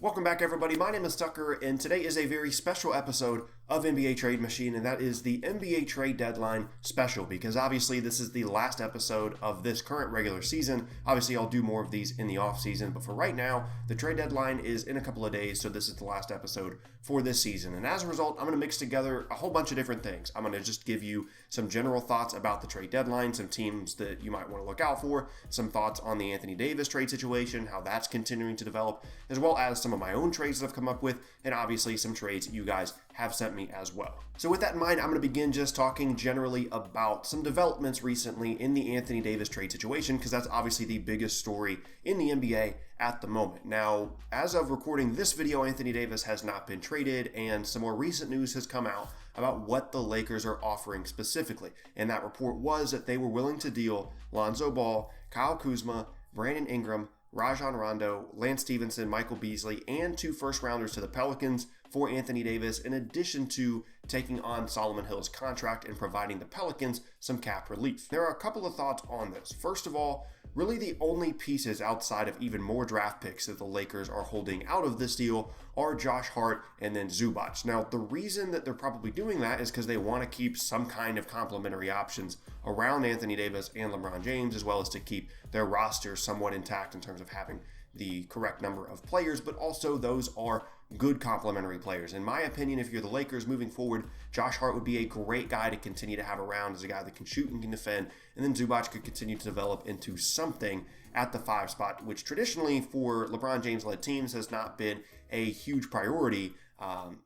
Welcome back, everybody. My name is Tucker, and today is a very special episode of NBA Trade Machine, and that is the NBA Trade Deadline special, because obviously this is the last episode of this current regular season. Obviously, I'll do more of these in the off season, but for right now, the trade deadline is in a couple of days, so this is the last episode for this season. And as a result, I'm going to mix together a whole bunch of different things. I'm going to just give you some general thoughts about the trade deadline, some teams that you might want to look out for, some thoughts on the Anthony Davis trade situation, how that's continuing to develop, as well as some of my own trades that I've come up with, and obviously some trades you guys have sent me as well. So with that in mind, I'm going to begin just talking generally about some developments recently in the Anthony Davis trade situation, because that's obviously the biggest story in the NBA at the moment. Now, as of recording this video, Anthony Davis has not been traded, and some more recent news has come out about what the Lakers are offering specifically. And that report was that they were willing to deal Lonzo Ball, Kyle Kuzma, Brandon Ingram, Rajon Rondo, Lance Stevenson, Michael Beasley, and 2 first-rounders to the Pelicans for Anthony Davis, in addition to taking on Solomon Hill's contract and providing the Pelicans some cap relief. There are a couple of thoughts on this. First of all, really the only pieces outside of even more draft picks that the Lakers are holding out of this deal are Josh Hart and then Zubac. Now, the reason that they're probably doing that is because they want to keep some kind of complementary options around Anthony Davis and LeBron James, as well as to keep their roster somewhat intact in terms of having the correct number of players, but also those are good complementary players. In my opinion, if you're the Lakers moving forward, Josh Hart would be a great guy to continue to have around as a guy that can shoot and can defend, and then Zubac could continue to develop into something at the 5 spot, which traditionally for LeBron James-led teams has not been a huge priority,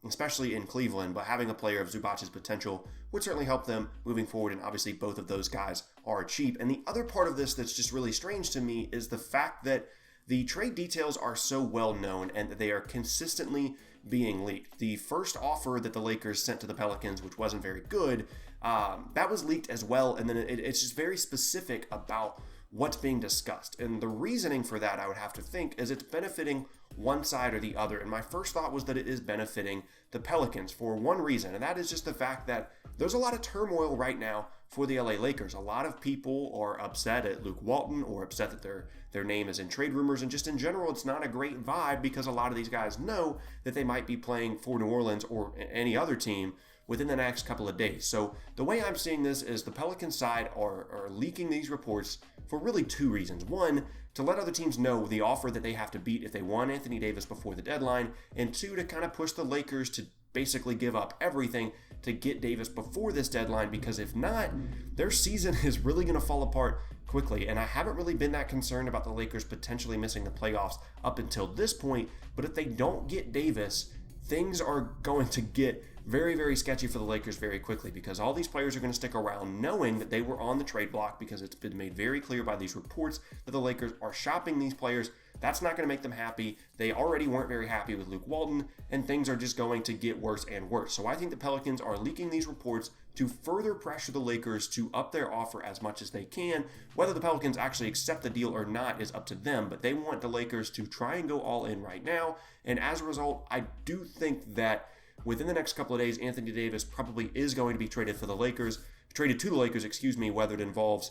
especially in Cleveland, but having a player of Zubac's potential would certainly help them moving forward, and obviously both of those guys are cheap. And the other part of this that's just really strange to me is the fact that the trade details are so well known and that they are consistently being leaked. The first offer that the Lakers sent to the Pelicans, which wasn't very good, that was leaked as well. And then it's just very specific about what's being discussed. And the reasoning for that, I would have to think, is it's benefiting one side or the other. And my first thought was that it is benefiting the Pelicans for one reason, and that is just the fact that there's a lot of turmoil right now for the LA Lakers. A lot of people are upset at Luke Walton or upset that their name is in trade rumors, and just in general, it's not a great vibe because a lot of these guys know that they might be playing for New Orleans or any other team within the next couple of days. So the way I'm seeing this is the Pelicans side are leaking these reports for really 2 reasons. One, to let other teams know the offer that they have to beat if they want Anthony Davis before the deadline, and 2, to kind of push the Lakers to basically give up everything to get Davis before this deadline, because if not, their season is really going to fall apart quickly. And I haven't really been that concerned about the Lakers potentially missing the playoffs up until this point, but if they don't get Davis, things are going to get very, very sketchy for the Lakers very quickly, because all these players are going to stick around knowing that they were on the trade block, because it's been made very clear by these reports that the Lakers are shopping these players. That's not going to make them happy. They already weren't very happy with Luke Walton, and things are just going to get worse and worse. So I think the Pelicans are leaking these reports to further pressure the Lakers to up their offer as much as they can. Whether the Pelicans actually accept the deal or not is up to them, but they want the Lakers to try and go all in right now. And as a result, I do think that within the next couple of days, Anthony Davis probably is going to be traded to the Lakers, whether it involves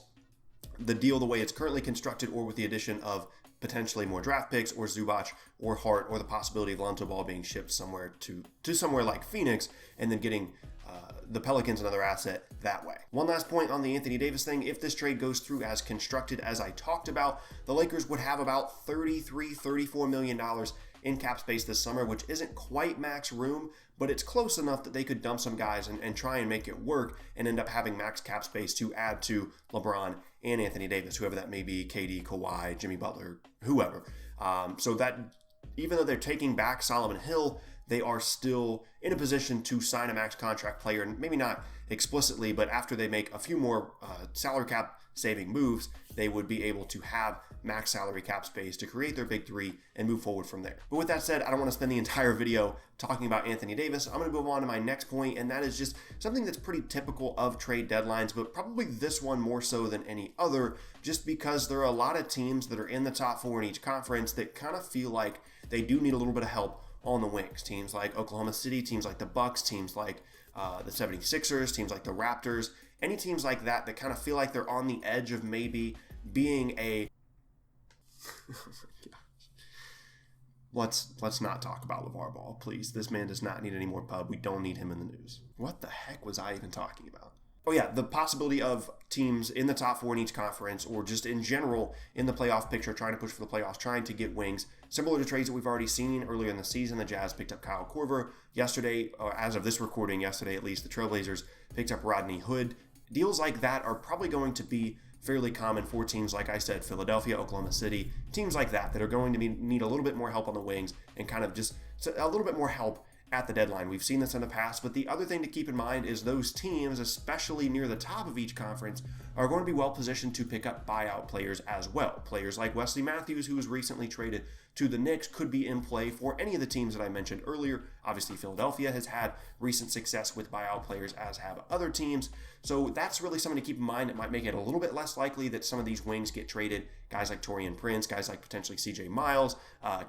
the deal the way it's currently constructed or with the addition of potentially more draft picks or Zubac or Hart, or the possibility of Lonzo Ball being shipped somewhere to somewhere like Phoenix and then getting the Pelicans another asset that way. One last point on the Anthony Davis thing. If this trade goes through as constructed as I talked about, the Lakers would have about $34 million in cap space this summer, which isn't quite max room, but it's close enough that they could dump some guys and try and make it work and end up having max cap space to add to LeBron and Anthony Davis, whoever that may be, KD, Kawhi, Jimmy Butler, whoever. So that even though they're taking back Solomon Hill, they are still in a position to sign a max contract player, and maybe not explicitly, but after they make a few more salary cap saving moves, they would be able to have max salary cap space to create their big 3 and move forward from there. But with that said, I don't want to spend the entire video talking about Anthony Davis. I'm going to move on to my next point, and that is just something that's pretty typical of trade deadlines, but probably this one more so than any other, just because there are a lot of teams that are in the top 4 in each conference that kind of feel like they do need a little bit of help on the wings. Teams like Oklahoma City, teams like the Bucks, teams like the 76ers, teams like the Raptors, any teams like that kind of feel like they're on the edge of maybe being a let's not talk about LeVar Ball, please. This man does not need any more pub. We don't need him in the news. What the heck was I even talking about? Oh yeah, the possibility of teams in the top 4 in each conference, or just in general in the playoff picture, trying to push for the playoffs, trying to get wings. Similar to trades that we've already seen earlier in the season, the Jazz picked up Kyle Korver. Yesterday, or as of this recording, yesterday at least, the Trailblazers picked up Rodney Hood. Deals like that are probably going to be fairly common for teams, like I said, Philadelphia, Oklahoma City, teams like that are going to need a little bit more help on the wings and kind of just a little bit more help at the deadline. We've seen this in the past, but the other thing to keep in mind is those teams, especially near the top of each conference, are going to be well positioned to pick up buyout players as well. Players like Wesley Matthews, who was recently traded to the Knicks, could be in play for any of the teams that I mentioned earlier. Obviously, Philadelphia has had recent success with buyout players, as have other teams. So that's really something to keep in mind. It might make it a little bit less likely that some of these wings get traded. Guys like Taurean Prince, guys like potentially CJ Miles,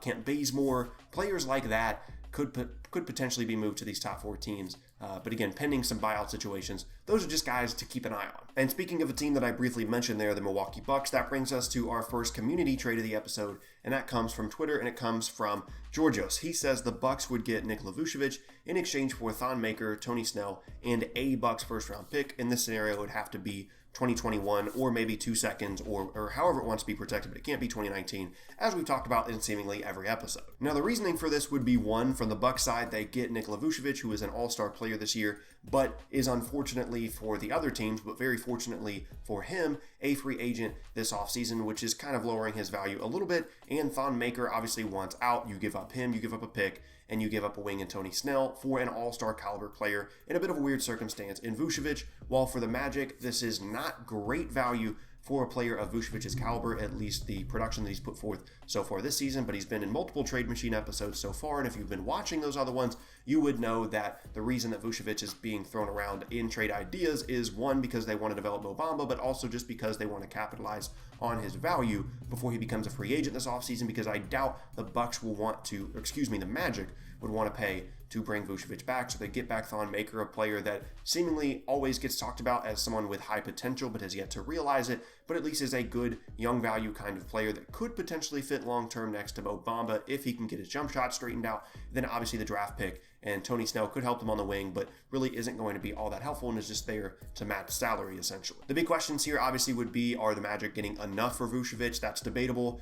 Kent Bazemore, players like that could potentially be moved to these top 4 teams. But again, pending some buyout situations, those are just guys to keep an eye on. And speaking of a team that I briefly mentioned there, the Milwaukee Bucks, that brings us to our first community trade of the episode, and that comes from Twitter, and it comes from Georgios. He says the Bucks would get Nikola Vuvecic in exchange for Thon Maker, Tony Snell, and a Bucks first-round pick. In this scenario, it would have to be 2021 or maybe 2 seconds or however it wants to be protected, but it can't be 2019, as we've talked about in seemingly every episode. Now, the reasoning for this would be, one, from the Bucks side, they get Nikola Vuvecic, who is an all-star player this year, but is unfortunately for the other teams, but very fortunately for him, a free agent this offseason, which is kind of lowering his value a little bit. And Thon Maker obviously wants out. You give up him, you give up a pick, and you give up a wing in Tony Snell for an all-star caliber player in a bit of a weird circumstance in Vuvecic. While for the Magic, this is not great value for a player of Vucevic's caliber, at least the production that he's put forth so far this season, but he's been in multiple Trade Machine episodes so far, and if you've been watching those other ones, you would know that the reason that Vucevic is being thrown around in trade ideas is, one, because they want to develop Mo Bamba, but also just because they want to capitalize on his value before he becomes a free agent this offseason, because I doubt the Bucks will want to, the Magic would want to pay to bring Vuvecic back, so they get back Thon Maker, a player that seemingly always gets talked about as someone with high potential but has yet to realize it, but at least is a good young value kind of player that could potentially fit long-term next to Mo Bamba if he can get his jump shot straightened out. Then obviously the draft pick and Tony Snell could help them on the wing, but really isn't going to be all that helpful and is just there to match salary, essentially. The big questions here obviously would be, are the Magic getting enough for Vucevic? That's debatable.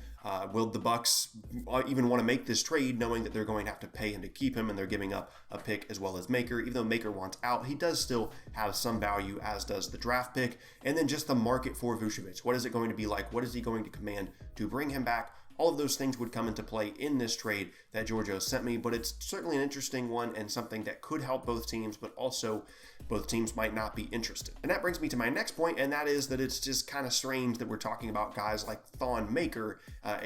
Will the Bucks even want to make this trade knowing that they're going to have to pay him to keep him, and they're giving up a pick as well as Maker? Even though Maker wants out, he does still have some value, as does the draft pick. And then just the market for Vucevic. What is it going to be like? What is he going to command to bring him back? All of those things would come into play in this trade that Giorgio sent me, but it's certainly an interesting one and something that could help both teams, but also both teams might not be interested. And that brings me to my next point, and that is that it's just kind of strange that we're talking about guys like Thon Maker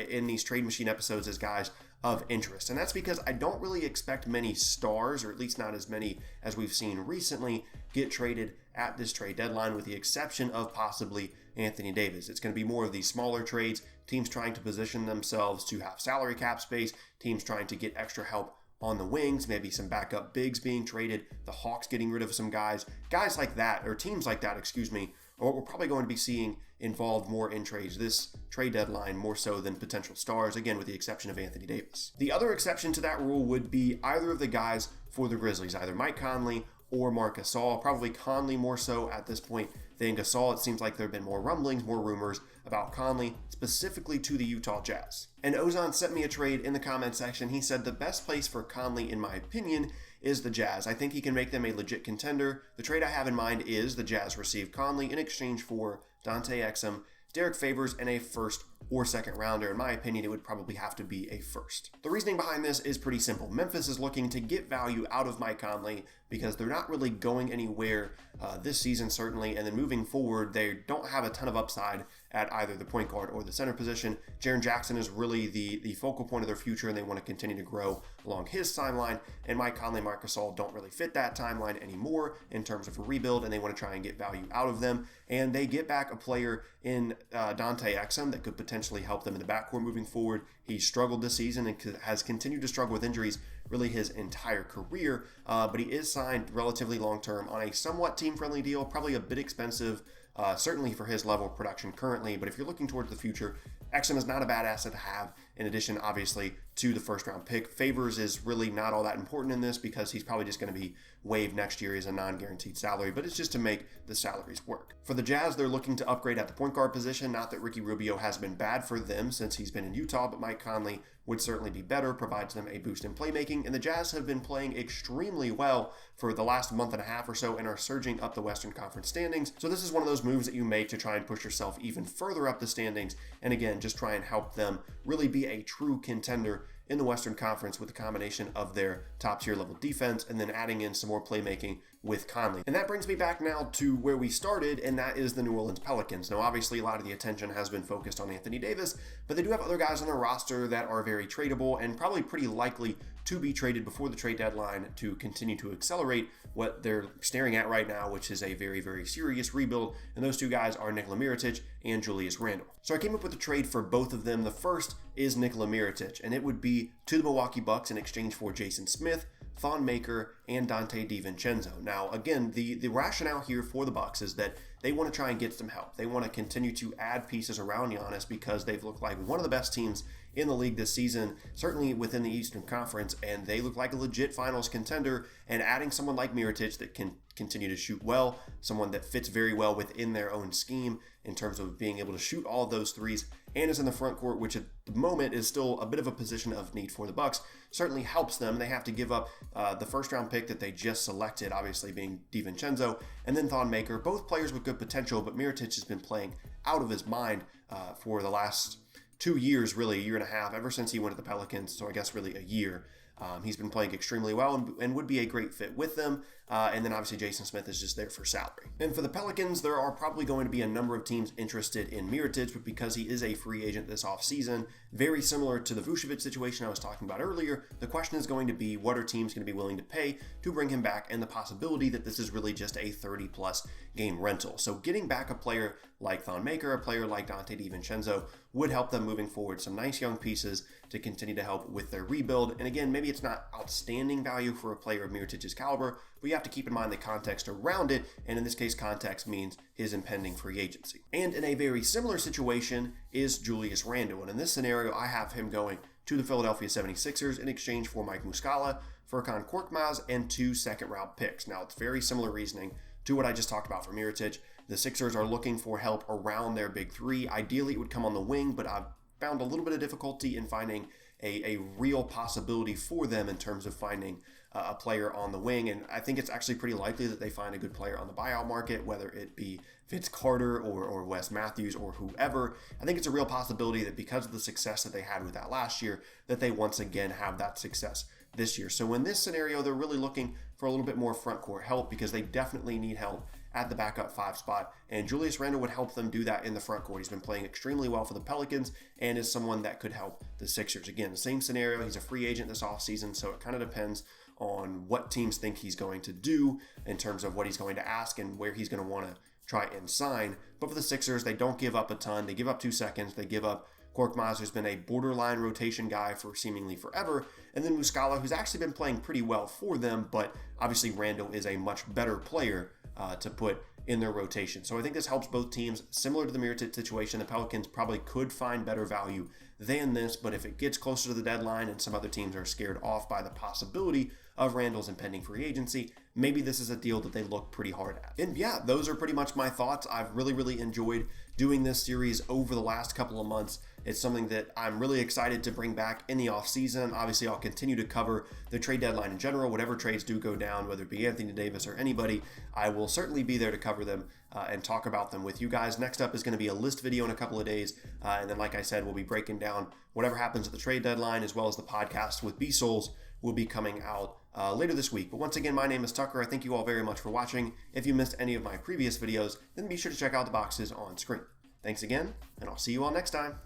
in these Trade Machine episodes as guys of interest. And that's because I don't really expect many stars, or at least not as many as we've seen recently, get traded at this trade deadline, with the exception of possibly Anthony Davis. It's going to be more of these smaller trades, teams trying to position themselves to have salary cap space, teams trying to get extra help on the wings, maybe some backup bigs being traded, the Hawks getting rid of some guys like that, or teams like that, or we're probably going to be seeing involved more in trades this trade deadline, more so than potential stars, again, with the exception of Anthony Davis. The other exception to that rule would be either of the guys for the Grizzlies, either Mike Conley or Marc Gasol. Probably Conley more so at this point than Gasol. It seems like there have been more rumblings, more rumors about Conley, specifically to the Utah Jazz. And Ozan sent me a trade in the comment section. He said the best place for Conley, in my opinion, is the Jazz. I think he can make them a legit contender. The trade I have in mind is the Jazz receive Conley in exchange for Dante Exum, Derek Favors, and a first or second rounder. In my opinion, it would probably have to be a first. The reasoning behind this is pretty simple. Memphis is looking to get value out of Mike Conley because they're not really going anywhere this season, certainly, and then moving forward, they don't have a ton of upside at either the point guard or the center position. Jaren Jackson is really the focal point of their future, and they want to continue to grow along his timeline, and Mike Conley, Marc Gasol don't really fit that timeline anymore in terms of a rebuild, and they want to try and get value out of them, and they get back a player in Dante Exum that could potentially help them in the backcourt moving forward. He struggled this season and has continued to struggle with injuries really his entire career, but he is signed relatively long-term on a somewhat team-friendly deal, probably a bit expensive, certainly for his level of production currently, but if you're looking towards the future, Exum is not a bad asset to have, in addition, obviously, to the first round pick. Favors is really not all that important in this because he's probably just going to be waived next year as a non-guaranteed salary, but it's just to make the salaries work. For the Jazz, they're looking to upgrade at the point guard position. Not that Ricky Rubio has been bad for them since he's been in Utah, but Mike Conley would certainly be better, provides them a boost in playmaking, and the Jazz have been playing extremely well for the last month and a half or so and are surging up the Western Conference standings. So this is one of those moves that you make to try and push yourself even further up the standings, and again, just try and help them really be a true contender in the Western Conference with a combination of their top tier level defense and then adding in some more playmaking with Conley. And that brings me back now to where we started, and that is the New Orleans Pelicans. Now, obviously, a lot of the attention has been focused on Anthony Davis, but they do have other guys on their roster that are very tradable and probably pretty likely to be traded before the trade deadline to continue to accelerate what they're staring at right now, which is a very, very serious rebuild. And those two guys are Nikola Mirotic and Julius Randle. So I came up with a trade for both of them. The first is Nikola Mirotic, and it would be to the Milwaukee Bucks in exchange for Jason Smith, Thon Maker, and Donte DiVincenzo. Now, again, the rationale here for the Bucks is that they want to try and get some help. They want to continue to add pieces around Giannis because they've looked like one of the best teams in the league this season, certainly within the Eastern Conference, and they look like a legit finals contender. And adding someone like Mirotic that can continue to shoot well, someone that fits very well within their own scheme in terms of being able to shoot all of those threes and is in the front court, which at the moment is still a bit of a position of need for the Bucks, certainly helps them. They have to give up the first round pick that they just selected, obviously being DiVincenzo, and then Thon Maker, both players with good potential, but Mirotic has been playing out of his mind for the last 2 years, really a year and a half, ever since he went to the Pelicans, so I guess really a year. He's been playing extremely well and would be a great fit with them. And then obviously Jason Smith is just there for salary. And for the Pelicans, there are probably going to be a number of teams interested in Mirotic, but because he is a free agent this offseason, very similar to the Vuvecic situation I was talking about earlier, the question is going to be what are teams going to be willing to pay to bring him back, and the possibility that this is really just a 30-plus game rental. So getting back a player like Thon Maker, a player like Donte DiVincenzo would help them moving forward. Some nice young pieces to continue to help with their rebuild. And again, maybe it's not outstanding value for a player of Mirotic's caliber, but you have to keep in mind the context around it, and in this case, context means his impending free agency. And in a very similar situation is Julius Randle, and in this scenario, I have him going to the Philadelphia 76ers in exchange for Mike Muscala, Furkan Korkmaz, and 2 second-round picks. Now, it's very similar reasoning to what I just talked about for Mirotic. The Sixers are looking for help around their big three. Ideally, it would come on the wing, but I've found a little bit of difficulty in finding a real possibility for them in terms of finding a player on the wing. And I think it's actually pretty likely that they find a good player on the buyout market, whether it be Vince Carter or Wes Matthews or whoever. I think it's a real possibility that because of the success that they had with that last year, that they once again have that success this year. So in this scenario, they're really looking for a little bit more front court help because they definitely need help at the backup 5 spot, and Julius Randle would help them do that in the front court. He's been playing extremely well for the Pelicans and is someone that could help the Sixers. Again, the same scenario. He's a free agent this offseason, so it kind of depends on what teams think he's going to do in terms of what he's going to ask and where he's going to want to try and sign. But for the Sixers, they don't give up a ton. They give up 2 seconds. They give up Korkmaz, who's been a borderline rotation guy for seemingly forever, and then Muscala, who's actually been playing pretty well for them, but obviously Randle is a much better player to put in their rotation. So I think this helps both teams. Similar to the Mirotic situation, the Pelicans probably could find better value than this, but if it gets closer to the deadline and some other teams are scared off by the possibility of Randle's impending free agency, maybe this is a deal that they look pretty hard at. And yeah, those are pretty much my thoughts. I've really enjoyed doing this series over the last couple of months. It's something that I'm really excited to bring back in the offseason. Obviously, I'll continue to cover the trade deadline in general. Whatever trades do go down, whether it be Anthony Davis or anybody, I will certainly be there to cover them and talk about them with you guys. Next up is going to be a list video in a couple of days. And then, like I said, we'll be breaking down whatever happens at the trade deadline, as well as the podcast with B-Souls will be coming out later this week. But once again, my name is Tucker. I thank you all very much for watching. If you missed any of my previous videos, then be sure to check out the boxes on screen. Thanks again, and I'll see you all next time.